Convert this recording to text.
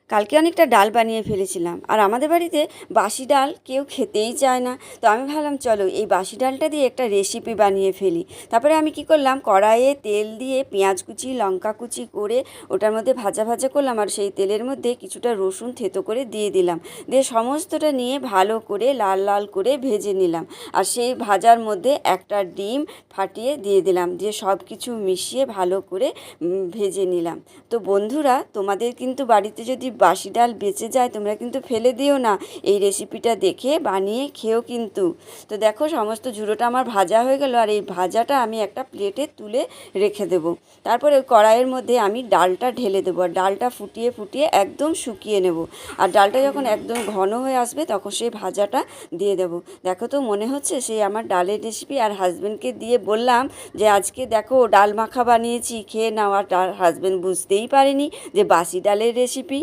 কালকে অনেকটা ডাল বানিয়ে ফেলেছিলাম, আর আমাদের বাড়িতে বাসি ডাল কেউ খেতেই চায় না। তো আমি ভাবলাম চলো এই বাসি ডালটা দিয়ে একটা রেসিপি বানিয়ে ফেলি। তারপরে আমি কি করলাম, কড়াইয়ে তেল দিয়ে পেঁয়াজ কুচি লঙ্কা কুচি করে ওটার মধ্যে ভাজা ভাজা করলাম, আর সেই তেলের মধ্যে কিছুটা রসুন থেতো করে দিয়ে দিলাম। দিয়ে সমস্তটা নিয়ে ভালো করে লাল লাল করে ভেজে নিলাম। আর সেই ভাজার মধ্যে একটা ডিম ফাটিয়ে দিয়ে দিলাম, দিয়ে সব কিছু মিশিয়ে ভালো করে ভেজে নিলাম। তো বন্ধুরা, তোমাদের কিন্তু বাড়িতে যদি বাসি ডাল বেঁচে যায় তোমরা কিন্তু ফেলে দিও না, এই রেসিপিটা দেখে বানিয়ে খেও কিন্তু। তো দেখো সমস্ত ঝুড়োটা আমার ভাজা হয়ে গেল, আর এই ভাজাটা আমি একটা প্লেটে তুলে রেখে দেব। তারপরে ওই কড়াইয়ের মধ্যে আমি ডালটা ঢেলে দেবো, আর ডালটা ফুটিয়ে ফুটিয়ে একদম শুকিয়ে নেব। আর ডালটা যখন একদম ঘন হয়ে আসবে তখন সেই ভাজাটা দিয়ে দেব। দেখো তো মনে হচ্ছে সেই আমার ডালের রেসিপি। আর হাজব্যান্ডকে দিয়ে বললাম যে আজকে দেখো ডাল মাখা বানিয়েছি, খেয়ে নাও। আর হাজব্যান্ড বুঝতেই পারেনি যে বাসি ডালের রেসিপি।